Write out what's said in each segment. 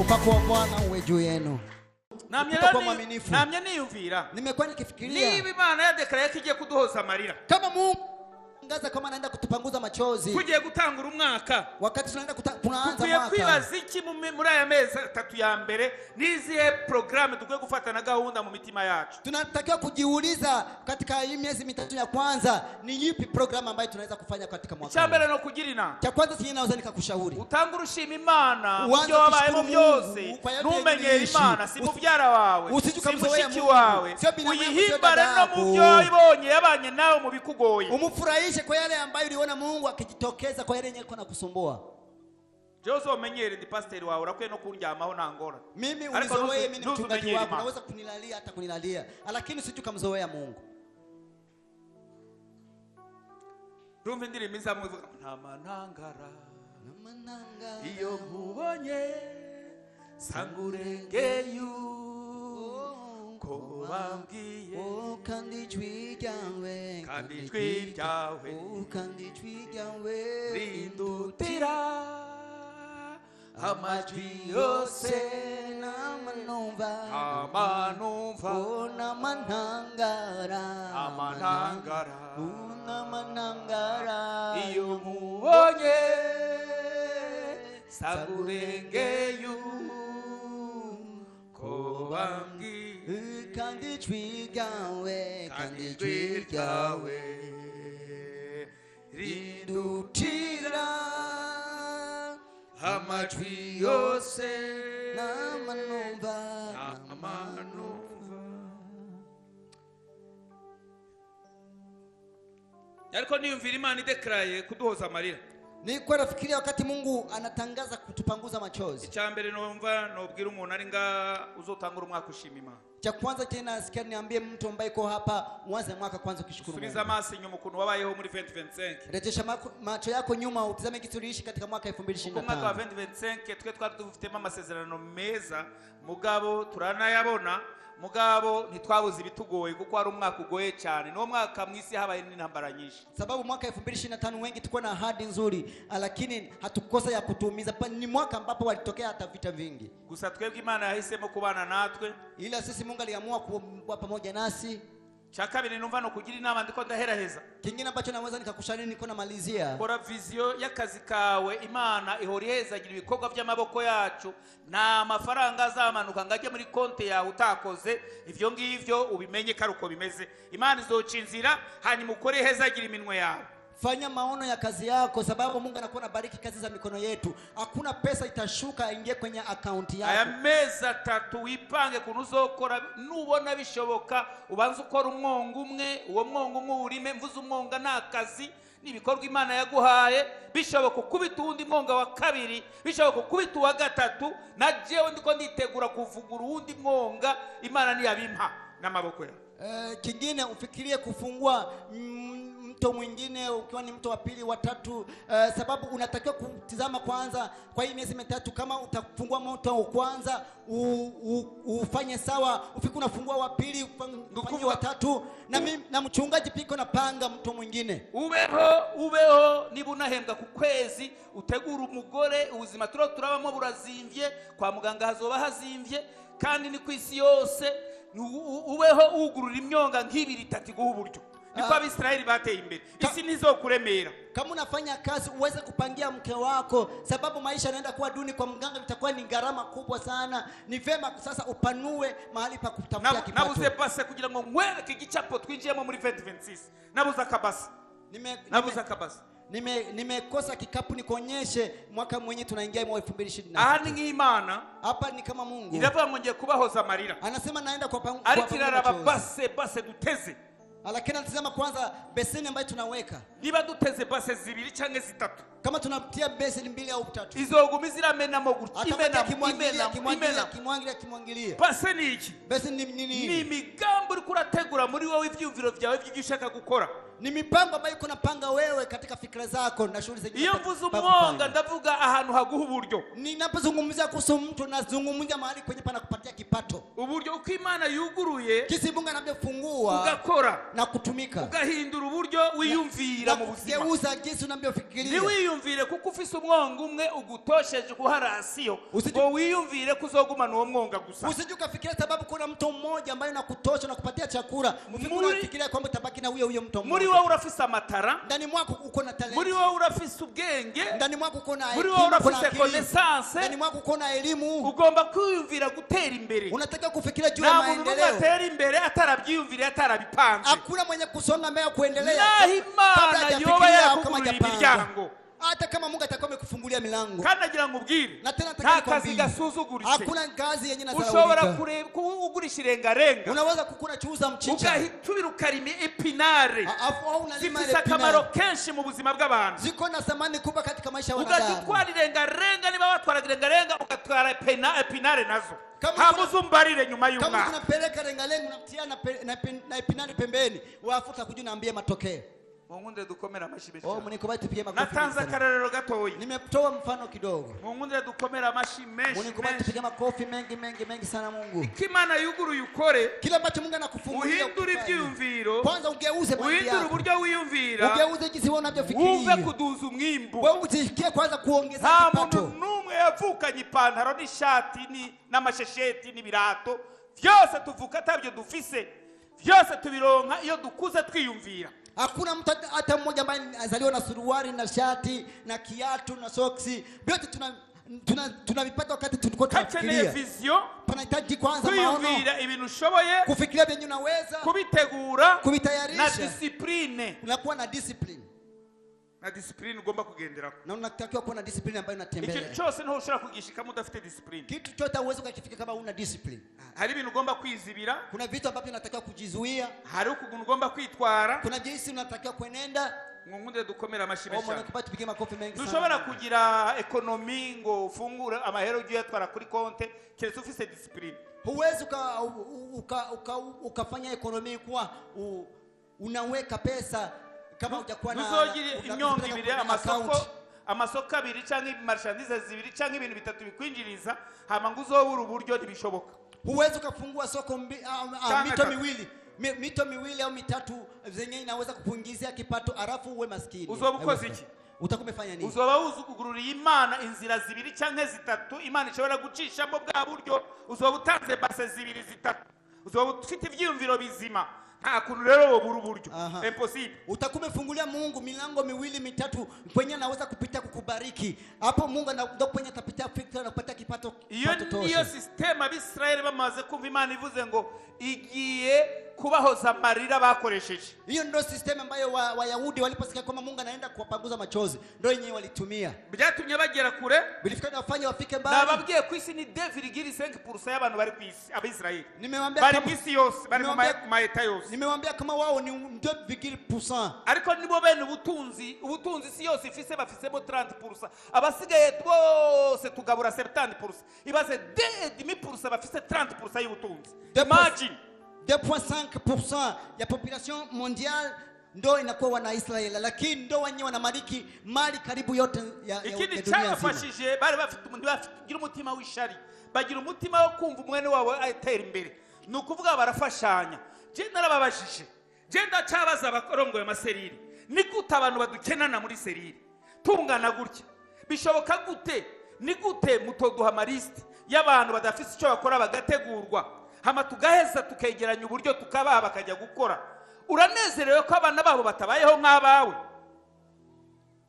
Upako wa Bwana uwe juu yenu. Namye niyumvira. Nimekuwa nikifikiria. Niba Imana yadekaraye kigiye kuduhoza amarira. Kama Mungu ngaza kama anaenda kutupanguza machozi. Kugiye gutangura umwaka. Wakati tunaanza mwaka. Kugiye kwibaza iki muri aya mezi 3 ya mbere nizihe programme dukwiye gufata na gahunda mu mitima yacu. Tunatakiwa kujiuliza katika hii miezi 3 ya kwanza ni yipi program ambayo tunaweza kufanya katika mwaka. Cha mbere no kugira inama. Cha kwanza sije naweza nikakushauri. Utangura ushima Imana mubyo wabayemo byose. Numenye Imana si mubyara wawe. Si mushiki wawe. Uyihimbare no mubyo ibonye yabanye nawe mu bikugoye. Umufurahishe kwa yale ambayo uliona Mungu akijitokeza kwa yale yenye kuna kusumbua. Jozo menyere ndi pastor wawe urakwiye no kundyamaho nangora. Mimi unizoee mimi mchungaji wako naweza kunilalia hata kunilalia lakini siju kamzoea Mungu. Rumva indirimbo izamwe ivuga namanangara iyo nkubonye sangurengeyu ko bambwiye kandi ijwi ryawe rindutira amajwi yose namanumva namanangara iyo nkubonye sangurengeyu ko bambwiye kandi ijwi ryawe rindutira amajwi yose namanumva. Ariko niyumvira Imana idekaraye kuduhoza amarira. Niko nafikiria wakati Mungu anatangaza kutupanguza machozi. Cha mbere numva nobwira umuntu ari nga uzotangura umwaka ushima Imana. Cha kwanza tena nasikia niambie mtu ambaye yuko hapa mwanze mwaka kwanza ukishukuru Mungu. Subiza maso nyuma ukuntu wabayeho muri 2025. Rejesha macho yako nyuma utazame kitu uliishi katika mwaka 2025. Mwaka wa 2025 twe twari dufite amasezerano meza mugabo turanayabona mugabo ntitwabuze ibitugoye kuko ari umwaka ugoye cyane no mwaka mwisi habaye n'intambara nyinshi. Sababu mwaka 2025 wengi tulikuwa na ahadi nzuri lakini hatukosa ya kutuumiza. Ni mwaka ambapo walitokea hata vita vingi. Gusa twebwe Imana yahisemo kubana natwe ila sisi Mungu aliamua kuwa pamoja nasi. Cha kabiri numva no kugira inama ndiko ndaheraheza. Kingine ambacho naweza nikakushauri niko namalizia. Kora vision y'akazi kawe Imana ihorihezagira ibikorwa by'amaboko yacu na amafaranga azamanuka ngaje muri konte yawe utakoze ivyo ngivyo ubimenye karuko bimeze. Imana izocinzira hanyuma ukore hezagira iminwe yawe. Fanya maono ya kazi yako sababu Mungu anakuwa anabariki kazi za mikono yetu. Hakuna pesa itashuka ingie kwenye account yako. Aya meza 3 wipange kunuzokora nubona bishoboka ubanza ukora umwongo umwe uwo mwongo umwe urime mvuze umwonga nakazi nibikorwa Imana yaguhaye bishoboka kubita undi mwonga wa kabiri bishoboka kubita wa gatatu na jewe ndiko nditegura kuvugura undi mwonga Imana niyabimpa n'amaboko ya. Kingine ufikirie kufungua mto mwingine ukiwa ni mto wa pili wa tatu sababu unatakiwa kutizama kwanza kwa hii miezi 3 kama utafungua mto wa kwanza ufanye sawa ufike unafungua wa pili ufanye wa tatu na mchungaji piko napanga mto mwingine ubeho nibunahembwa ku kwezi utegura umugore ubuzima turabamo burazimvye kwa muganga hazoba hazimvye kandi ni kwisi yose ubeho ugurura imyonga nk'ibiri 3 guha uburyo niko Abisirayeli bateye imbere isi nizo kuremera. Kama unafanya kazi uweze kupangia mke wako sababu maisha yanaenda kuwa duni kwa mganga vitakuwa ni gharama kubwa sana. Ni vema sasa upanue mahali pa kutafutia kipato. Nabuze pase kugira ngo mwereke igicapo twinjiyemo muri 2026. Nabuze akabasi. Nabuze akabasi. Nimekosa kikapu nikuonyeshe mwaka mwenye tunaingia mwaka 2026. Ahani nk'Imana hapa ni kama Mungu. Iravuga ngo ngiye kubahoza amarira. Anasema naenda kwa pangu. Arikiraraba base duteze. Lakini anasema kwanza beseni ambayo tunaweka. Niba duteze base 2 canke 3. Kama tunatia beseni 2 au 3. Izogumizira mena mo gutimena kimwangilia. Base ni iki? Beseni ni nini? Ni migambo uri kurategura muri wowe ivyumviro vyawe by'igishaka gukora. Ni mipango ambayo uko napanga wewe katika fikra zako na shughuli zako. Iyo mvuze umwonga ndavuga ahantu haguha uburyo. Ninapozungumzia kuhusu mtu nazungumzia mahali kwenye pana kupatia kipato. Uburyo uko Imana yuguruye Kisi Mungu anavyofungua ugakora na kutumika. Ugahindura uburyo wiyumvira mu buzima. Geuza jinsi unavyofikiria. Ni wiyumvire kuko ufise umwonga umwe ugutosheje guharasiyo. Ngo wiyumvire kuzogumana uwo mwonga gusa. Usije ukafikiria sababu kuna mtu mmoja ambaye anakutosha na kupatia chakula. Unafikiria kwamba utabaki na huyo mtu mmoja. Muri wewe urafise amatara. Ndani mwako uko na talent. Muri wewe urafise ubwenge. Ndani mwako uko na muri wewe urafise connaissance. Ndani mwako uko na elimu. Ugomba kwiyumvira gutera imbere. Unataka kufikiria juu ya maendeleo. Na muntu atera imbere atarabyiyumvira atarabipanze. Hakuna mwenye kusonga mbele kuendelea. Na Imana yoba yakugurira imiryango. Hata kama Mungu atakuwa amekufungulia milango. Kandi agira ngo ubwire. Nta kazi gasuzuguritse. Hakuna kazi yenye nazarauka. Ushobora kugurisha irengarenga. Unaweza kukuna chuuza mchicha. Ugahitubira ukarima epinare. Au unalima epinare. Akamaro kenshi mu buzima bw'abantu. Ziko na thamani kubwa katika maisha ya wanadamu. Ugatwara irengarenga niba watwara irengarenga ugatwara epinare nazo. Hamuzumbarire nyuma y'umwaka. Kama unapeleka rengarenga unatia na epinare pembeni, wafuta kujua naambia matokeo. Mungunde dukomera amashyi menshi. Mnikubali tupige makofi. Natanza karerero gatoyi. Nimetoa mfano kidogo. Mungunde dukomera amashyi menshi. Mnikubali tupige makofi mengi sana Mungu. Ikimana yuguruye ukore. Kila ambacho Mungu anakufungulia. Uhindura ibyumviro. Kwanza ugeuze maisha yako. Uhindura uburyo wiyumvira. Ugeuze jinsi unavyofikiria. Uve kuduza umwimbu. Wewe usikie kwanza kuongeza kipato. Nta muntu numwe yavukanye ipantaro n'ishati n'amashesheti n'ibirato. Byose tuvuka atabyo dufise. Byose tubironka iyo dukuze twiyumvira. Hakuna mtu hata mmoja ambaye azaliwa na suruali na shati na kiatu na soksi. Vyote tunavipata wakati tulikuwa tunafikiria. Panahitaji kwanza maono. Kuyumvira ibintu ushoboye. Kufikiria vyenye unaweza. Kubitegura. Kubitayarisha. Na discipline. Unakuwa na discipline. Na discipline ugomba kugendera. Na unatakiwa kuwa na discipline ambayo inatembea. Ikintu cyose nto ushobora kugishika mudafite discipline. Kitu chote uwezo ukakifika kama una discipline. Hari ibintu ugomba kwizibira. Kuna vitu ambavyo unatakiwa kujizuia. Hari ukuntu ugomba kwitwara. Kuna jinsi unatakiwa kuenenda. Mungunde dukomera amashimesha. Omo nakubati tupige makofi mengi sana. Dushobora kugira economy ngo ufungura amahero ugiye atwara kuri konte keretse ufise discipline. Huwezi ukafanya economy kwa unaweka pesa kama hujakuwa na uzogira inyonga ibiri amasoko abiri cyangwa marchandise zibiri cyangwa ibintu bitatu bikwinjiriza hama ngo uzobura uburyo ntibishoboka. Huwezi ukafungua soko mito miwili au mitatu zenye inaweza kukuingizia kipato arafu uwe maskini. Uzobukoze iki? Utakumefanya nini? Uzoba uzugururiye Imana inzira zibiri cyangwa zitatu Imana ishobora gucishamo bwa buryo uzoba utanze base zibiri zitatu. Uzoba ufite ivyumviro bizima. Nta kuntu rero wobura uburyo. Impossible. Utakumefungulia Mungu milango miwili mitatu kwenye anaweza kupita kukubariki. Hapo Mungu ndo kwenye atapita fikra na kupata kipato tosha. Iyo system abisraeli bamaze kumva Imana ivuze ngo igiye kubahoza amarira bakoresheje. Hiyo ndio system ambayo Wayahudi waliposikia kwamba Mungu anaenda kuwapanguza machozi ndio yenyewe walitumia. Byatumye bagera kure. Bilifika wafanye wafike mbali. Na babwiye ku isi ni 2.5% y'abantu bari ku isi abisraeli. Nimewambia bari ku isi yose bari mu maeta yose. Nimewambia kama wao ni 2%. Ariko nibo bene ubutunzi si yose ifise bafisemo 30%. Abasigaye twose tugabura 70%. Ibaze 2.5% bafise 30% y'ubutunzi. Imagine 2.5% ya population mondiale ndo inakuwa wana Israeli, lakini ndo wenyewe wanamaliki mali karibu yote ya dunia nzima. Ikindi cyabafashije bari bafite umutima w'ishari, bagira umutima wo kumva umwene wabo atera imbere. Nukuvuga barafashanya. Je narababashije. Je ndacabaza abakorongoye amaseriri. Ni gute abantu badukenana muri seriri? Tungana gutya. Bishoboka gute? Ni gute mutoduha amaliste y'abantu badafise icyo bakora bagategurwa? Hama tugaheza tukegeranya uburyo tukabaha bakajya gukora. Uranezerewe ko abana babo batabayeho nk'abawe.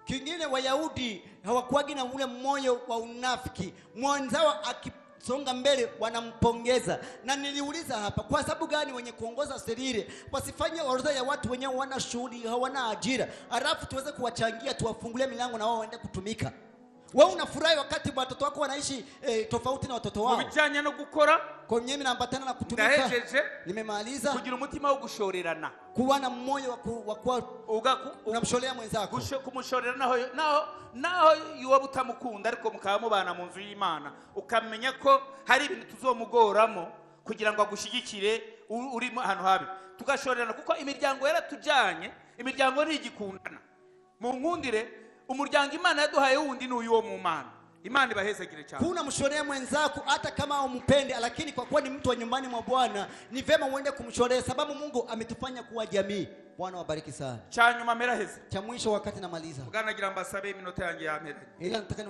Kingine Wayahudi hawakuagi na ule moyo wa unafiki. Mwanzao akisonga mbele wanampongeza. Na niliuliza hapa kwa sababu gani wenye kuongoza serire wasifanye orodha ya watu wenye wana shughuli hawana ajira, alafu tuweze kuwachangia tuwafungulie milango na wao waende kutumika. Wewe unafurahi wakati watoto wako wanaishi tofauti na watoto wao. Mubijanye no gukora kwa mimi naambatana na kutumika. Ndahejeje. Nimemaliza. Kugira umutima wo gushorerana. Kuwa na moyo wa unamsholea mwenzako. Kumushorera naho yuwa butamukunda ariko mukaba mubana mu nzu y'Imana. Ukamenya ko hari ibintu tuzomugoramo kugira ngo agushigikire uri ahantu habi. Tugashorerana kuko imiryango yaratujanye imiryango ntigikundana. Mu nkundire umuryango Imana yaduhaye wundi ni uyu wo mu Mana. Imana ibahezagire cyane. Kuna mshorea mwenzako hata kama umupende, lakini kwa kuwa ni mtu wa nyumbani mwa Bwana ni vema uende kumshorea, sababu Mungu ametufanya kuwa jamii. Bwana wabariki sana. Cyanyuma meraheze. Cha mwisho wakati namaliza. Bwanagira mbasabe iminota yanjye yameranye. Ila nataka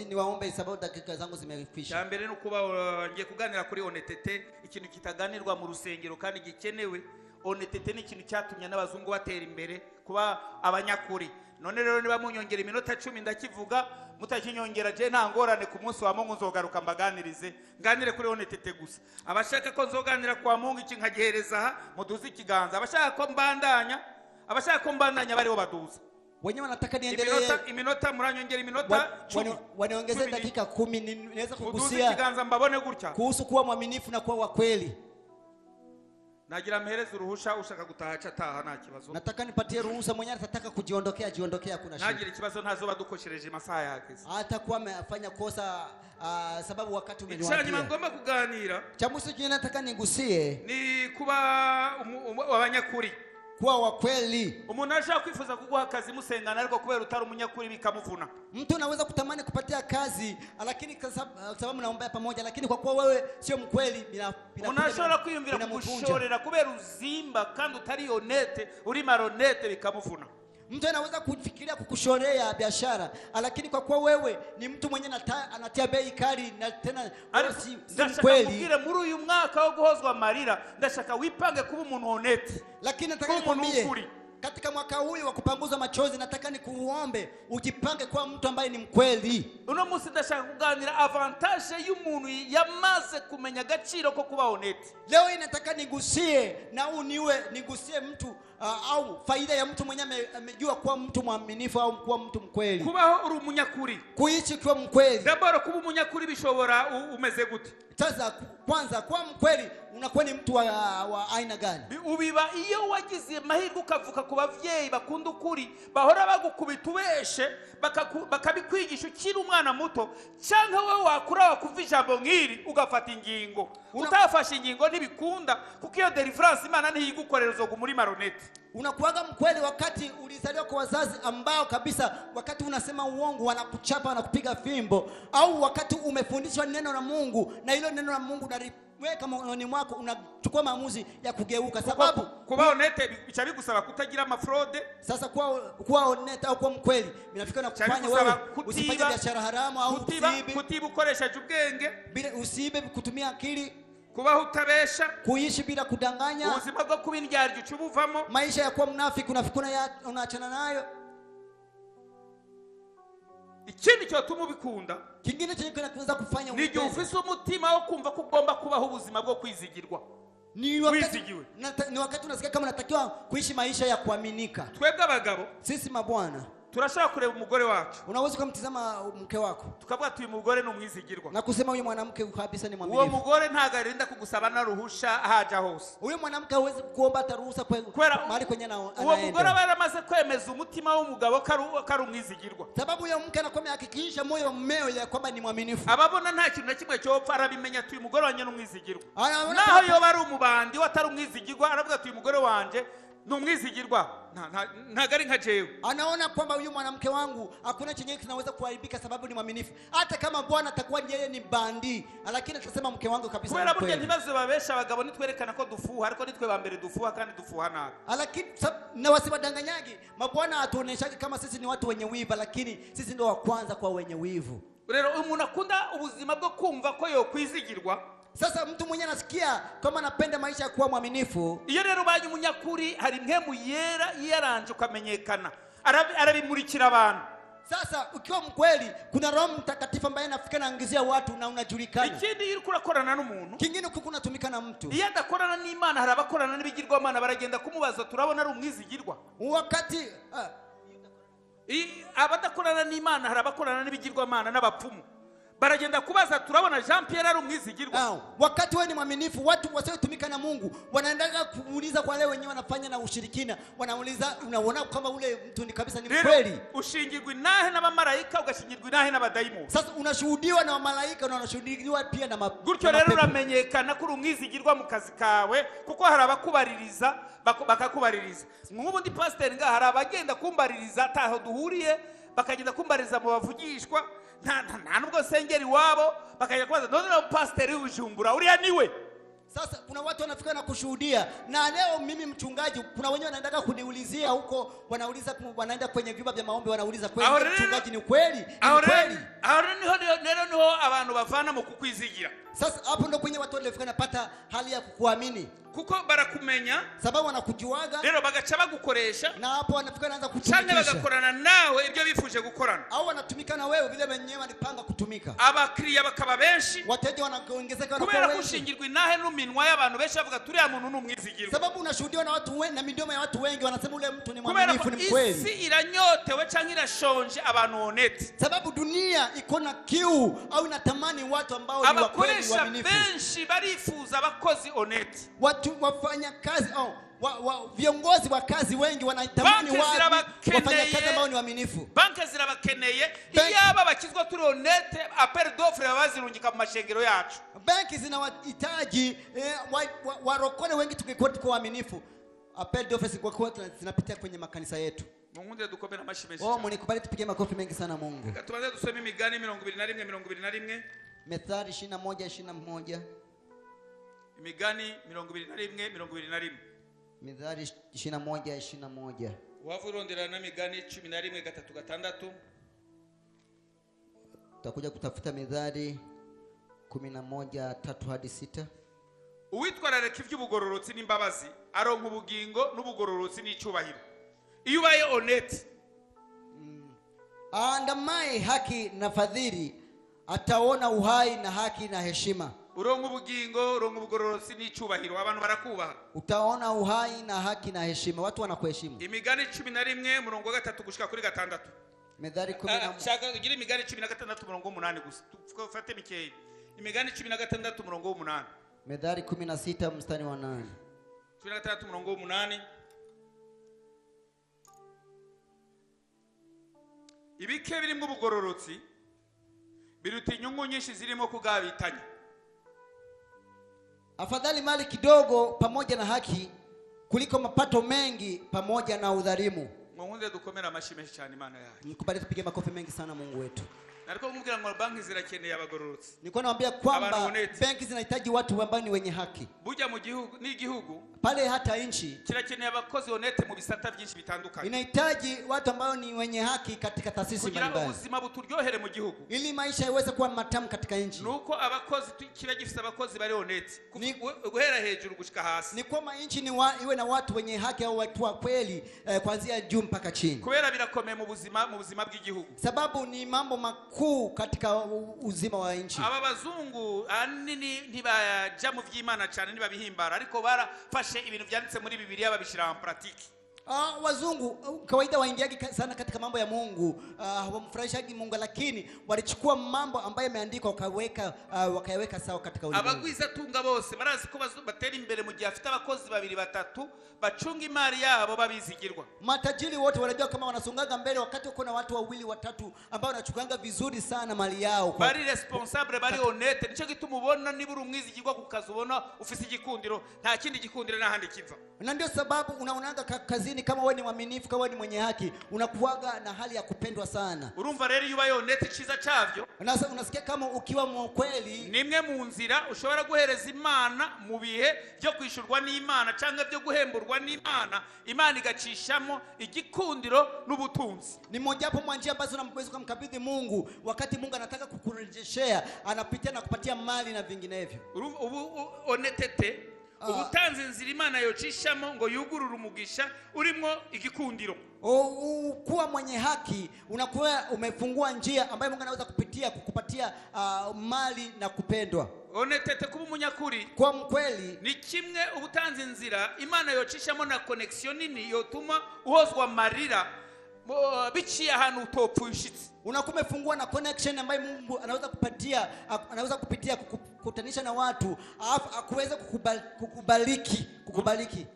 niwaombe sababu dakika zangu zimekwisha. Cyambere nukuba ngiye kuganira kuri honetete, ikintu kitaganirwa mu rusengero kandi gikenewe. Honetete ni ikintu cyatumye n'abazungu batera imbere kuba abanyakuri. None rero niba munyongera iminota 10 ndakivuga, mutakinyongera je nta ngorane ku munsi wa Mungu nzogaruka mbaganirize, nganire kuri honetete gusa. Abashaka ko nzoganira kwa Mungu iki nkagihereza aha muduze ikiganza. Abashaka ko mbandanya bariho baduza. Wenyewe wanataka niendelee iminota muranyongera iminota 10. Wanaongezea dakika 10 niweza kugusia ikiganza mbabone gutya kuhusu kuwa mwaminifu na kuwa wa kweli. Nagira mpereze uruhusha ushaka gutaha ataha nta kibazo. Nataka nipatie ruhusa, mwenyewe atataka jiondokea kuna shida. Nagira ikibazo ntazo badukoshereje masaha yakeze. Atakuwa amefanya kosa sababu wakati umeniwadia. Icyanyuma ngomba kuganira. Cha mwisho kile nataka nigusie ni kuba abanyakuri. Kuwa wa kweli. Umuntu ashaka kwifuza kuguha akazi musengana ariko kubera utari umunyakuri bikamuvuna. Mtu anaweza kutamani kupatia kazi lakini kwa sababu naomba pamoja, lakini kwa kuwa wewe sio mkweli unashobora kwiyumvira kugushorera kubera uzimba kandi utari honete uri maronete bikamuvuna. Mtu anaweza kufikiria kukushorea biashara lakini kwa kuwa wewe ni mtu mwenye anatia bei kali na tena si kweli. Muri uyu mwaka wo guhozwa marira ndashaka wipange kuba umuntu honete. Lakini nataka nikwambie katika mwaka huu wa kupanguza machozi nataka nikuombe ujipange kwa mtu ambaye ni mkweli. Uno munsi ndashaka kuganira avantage y'umuntu yamaze kumenya agaciro ko kuba honete. Leo nataka nigusie na nigusie mtu au faida ya mtu mwenye amejua kuwa mtu mwaminifu au kuwa mtu mkweli. Kubaho uri umunyakuri. Kuishi kuwa mkweli. Daboro kuba umunyakuri bishobora umeze gute? Sasa kwanza kuwa mkweli unakuwa ni mtu wa aina gani? Ubiba iyo wagize mahirwe ukavuka ku bavyeyi bakunda ukuri bahora bagukubita ubeshe bakabikwigisha ukiri umwana muto, cyangwa wewe wakura wakuva ijambo nk'iri ugafata ingingo. Utafashe ingingo ntibikunda kuko iyo deliverance Imana ntiyigukorera uzoga muri maronete. Unakuwaga mkweli wakati ulizaliwa kwa wazazi ambao kabisa wakati unasema uongo wanakuchapa wanakupiga fimbo, au wakati umefundishwa neno la Mungu na hilo neno la Mungu weka moyoni mwako unachukua maamuzi ya kugeuka, sababu kuba honete bicha bigusaba kutagira amafraude. Sasa kuwa honete au kuwa mkweli binafika na kufanya wewe usifanye biashara haramu au kutiba ukoresha ubwenge bila usibe kutumia akili, kuba utabesha, kuishi bila kudanganya, ubuzima bwo kuba indyaryo cyubuvamo, maisha ya kuwa mnafiki unaachana nayo. Ikindi cyo tumubikunda kingine cyo kinaweza kufanya nijye ufise umutima wo kumva ko ugomba kubaho ubuzima bwo kwizigirwa. Ni wakati unasikia kama unatakiwa kuishi maisha ya kuaminika. Twebwe abagabo sisi mabwana turashaka kureba umugore wacu, unaweza kumtizama mke wako tukavuga ati uyu mugore ni umwizigirwa, na kusema huyu mwanamke kabisa ni mwaminifu. Uwo mugore ntagarinda kugusaba na ruhusha haja hose. Huyu mwanamke hawezi kuomba taruhusa mahali kwenye anaenda. Uwo mugore baramaze kwemeza umutima w'umugabo karu umwizigirwa, sababu huyo mke anakuwa hakikisha moyo wa mmeo ya kwamba ni mwaminifu. Ababona nta kintu na kimwe cyo pfa arabimenya ati uyu mugore wanje ni umwizigirwa. Naho yo bari umubandi watari umwizigirwa aravuga ati uyu mugore wanje numwizigirwa ntagari nka jewe. Anaona kwamba huyu mwanamke wangu hakuna chenye kinaweza kuharibika sababu ni mwaminifu. Hata kama bwana atakuwa yeye ni bandi, lakini atasema mke wangu kabisa ni kweli. Kwera burya ntibazo babesha abagabo nitwerekana ko dufuha ariko nitwe bambere dufuha kandi dufuha nabi. Lakini na wasibadanganyagi mabwana atuoneshage kama sisi ni watu wenye wivu, lakini sisi ndio wa kwanza kwa wenye wivu. Rero umuntu akunda ubuzima bwo kumva ko yo kwizigirwa. Sasa mtu mwenye anasikia kama anapenda maisha ya kuwa mwaminifu, iyo rero baje umunyakuri hari mpemu yera yaranje ukamenyekana arabimurikira abantu. Sasa ukiwa mkweli kuna Roho Mtakatifu ambaye anafika naangizia watu na unajulikana. Ikindi iri kurakorana n'umuntu, kingine uko kunatumika na mtu. Iyo adakorana n'Imana hari abakorana n'ibigirwamana baragenda kumubaza turabona ari umwizigirwa. Wakati abadakorana n'Imana hari abakorana n'ibigirwamana n'abapfumu. baragenda kubaza turabona Jean Pierre ari umwizigirwa. Wakati wewe ni mwaminifu, watu wasiotumika na Mungu wanaendelea kuuliza kwa wale wenyewe wanafanya na ushirikina, wanauliza unaona kama ule mtu ni kabisa ni kweli. Ushingirwa nahe n'abamarayika ugashingirwa nahe n'abadaimoni. Sasa unashuhudiwa na malaika na unashuhudiwa pia na mapepo. Gutyo rero uramenyekana kuri umwizigirwa mu kazi kawe kuko hari abakubaririza bakakubaririza. Nk'ubu ndi pastor nga hari abagenda kumbaririza ataho duhuriye bakagenda kumbaririza mu bavugishwa nta nubwo sengeri wabo bakajya kubaza none pastor y'Ubujumbura uriya niwe. Sasa kuna watu wanafika na kushuhudia, na leo mimi mchungaji kuna wenyewe wanaenda kuniulizia huko, wanauliza wanaenda kwenye vyumba vya maombi wanauliza kweli mchungaji ni kweli? Ni kweli? Niho abantu bavana mu kukwizigira. Sasa hapo ndo kwenye watu walifika napata hali ya kukuamini. Kuko barakumenya sababu wanakujuaga rero bagaca bagukoresha na hapo wanafika naanza kutumikisha cyane bagakorana nawe ibyo bifuje gukorana au wanatumika na wewe vile wenyewe walipanga kutumika. Abakiriya bakaba benshi, wateja wanaongezeka na kubera kushingirwa inahe n'uminwa y'abantu benshi bavuga turi ya muntu n'umwizigirwa. Sababu unashuhudiwa na watu wengi na midomo ya watu wengi wanasema ule mtu ni mwaminifu, ni mkweli. Isi iranyotewe cyangwa irashonje abantu honete. Sababu dunia iko na kiu au inatamani watu ambao ni wa kweli waaminifu. Benshi barifuza abakozi honete. Wafanya kazi viongozi wa kazi wengi wanatamani wafanya kazi ambao ni waaminifu. Banki zirabakeneye iyaba bakizwa turi honete appel d'offre babazirungika mu mashengero yacu. Banki zinawahitaji warokole wengi tukikuwa tuko waaminifu. Appel d'offre zinapitia kwenye makanisa yetu. Mungu dukomera amashimeshi. Mnikubali tupige makofi mengi sana Mungu. Tuanze tusome Migani 21:21. Methali 21:21. Migani 21:21. Mithali 21:21. Wavurondera na Migani 11:3-6. Tutakuja kutafuta Mithali 11:3-6. Uwitwarareka iby'ubugororotsi n'imbabazi aronka ubugingo n'ubugororotsi n'icyubahiro. Iyo ubaye honete, aandamaye haki na fadhili ataona uhai na haki na heshima. Uronka ubugingo, uronka ubugororotsi n'icyubahiro, abantu barakubaha. Utaona uhai na haki na heshima, watu wanakuheshimu. Imigani 11:3-6. Mithali 11. Shaka ugira Imigani 16:8 gusa. Tufate mikeyi. Imigani 16:8. Mithali 16:8. 16:8. Ibike birimo ubugororotsi biruta inyungu nyinshi zirimo kugabitanya. Afadhali mali kidogo pamoja na haki kuliko mapato mengi pamoja na udhalimu. Mungu dukomera amashimeshi cyane Imana yacu. Nikubali tupige makofi mengi sana Mungu wetu. Nariko kumubwira ngo banki zirakeneye abagororotsi. Niko naambia kwamba banki zinahitaji watu ambao ni wenye haki. Bujya mu gihugu ni igihugu pale hata nchi kirakeneye abakozi honete mu bisata byinshi bitandukanye. Inahitaji watu ambao ni wenye haki katika taasisi mbalimbali. Kugira ngo ubuzima buturyohere mu gihugu. Ili maisha iweze kuwa matamu katika nchi. Nuko abakozi kiba gifite abakozi bari honete. Guhera hejuru gushika hasi. Ni kwamba nchi ni iwe na watu wenye haki au watu wa kweli kuanzia juu mpaka chini. Kubera birakomeye mu buzima bw'igihugu. Sababu ni mambo makuu katika uzima wa nchi. Aba bazungu anini ntibaja mu vy'Imana cyane nibabihimbara ariko barafashe ibintu byanditse muri Bibiliya babishira mu pratique. Wazungu kawaida waingiaji sana katika mambo ya Mungu, hawamfurahishaji Mungu, lakini walichukua mambo ambayo yameandikwa wakayaweka sawa katika ulimwengu. Abagwiza tunga bose barazi ko batera imbere mu gihe afite abakozi 2-3 bacunga imari yabo babizigirwa. Matajiri wote wanajua kama wanasongaga mbele wakati uko na watu 2-3 ambao wanachukanga vizuri sana mali yao. Bari responsable, bari honete, nico gituma ubona nibura umwizigirwa kukaza ubona ufise igikundiro, nta kindi gikundiro n'ahandi kiva. Na ndio sababu unaonaga kazini kama wewe ni mwaminifu, kama wewe ni mwenye haki, unakuwaga na hali ya kupendwa sana. Urumva rero yuba honete ciza cyavyo. Unasikia kama ukiwa mkweli, nimwe mu nzira ushobora guhereza Imana mu bihe byo kwishurwa n'Imana cyangwa byo guhemburwa n'Imana, Imana igacishamo igikundiro n'ubutunzi. Ni mojawapo mwa njia ambazo unamweza kumkabidhi Mungu wakati Mungu anataka kukurejeshea, anapitia na kupatia mali na vinginevyo. Ubu honetete ubutanze inzira Imana yocishamo ngo yugurure umugisha urimo igikundiro. Kuwa mwenye haki unakuwa umefungua njia ambayo Mungu anaweza kupitia kukupatia mali na kupendwa. Honetete kuba umunyakuri, kwa mkweli, ni kimwe ubutanze inzira Imana yocishamo na connection nini yotuma uhozwa marira biciye ahantu utopfushitse. unakuwa umefungua na connection ambayo Mungu anaweza kupitia kukutanisha na watu, alafu akuweze kukubaliki.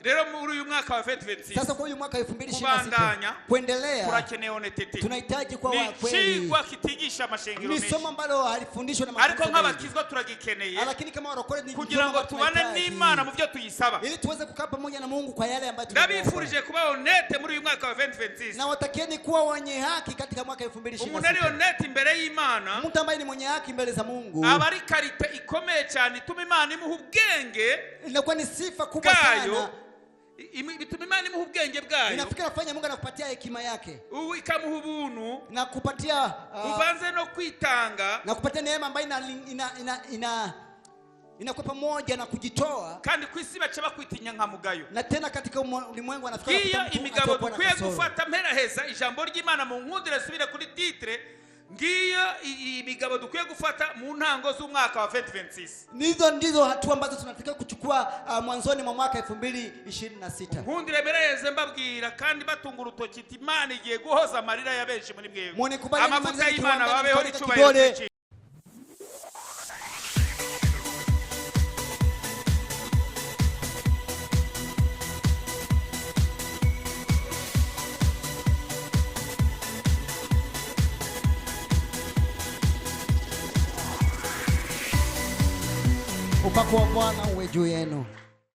Rero muri uyu mwaka wa 2026 sasa kwa uyu mwaka 2026 kuendelea turakeneye honestete, tunahitaji kwa kweli. Ni chigwa kitigisha mashengero menshi, ni somo ambalo halifundishwa na makanisa, ariko nk'abakizwa turagikeneye, lakini kama warokore ni kugira ngo tubane n'Imana mu byo tuyisaba, ili tuweze kukaa pamoja na Mungu kwa yale ambayo tunaomba. Ndabifurije kuba honete muri uyu mwaka wa 2026, na watakieni kuwa wenye haki katika mwaka 2026. Umuntu ari honete imbere y'Imana, mtu ambaye ni mwenye haki mbele za Mungu, abari karite ikomeye cyane ituma Imana imuha ubwenge, inakuwa ni sifa kubwa sana, bituma Imana imuha ubwenge bwayo, inafikira afanya Mungu anakupatia hekima yake, ikamuha ubuntu, na kupatia uvanze no kwitanga, na kupatia neema ambayo inakuwa pamoja na kujitoa, kandi kwisi bacha bakwitinya nka mugayo. Na tena katika ulimwengu anafikira ngiyo imigabo dukwiye gufata mpera heza ijambo ry'Imana mu nkundire subire kuri titre, ngiyo imigabo dukwiye gufata mu ntango z'umwaka wa 2026. Ndizo hatua ambazo tunatakiwa kuchukua mwanzoni mwa mwaka 2026. Nkundire bereze mbabwira kandi batunga urutoki iti Imana igiye guhoza amarira ya benshi muri mwebwe, amavuta y'Imana babeho n'icubahiro. Upako wa Bwana uwe juu yenu.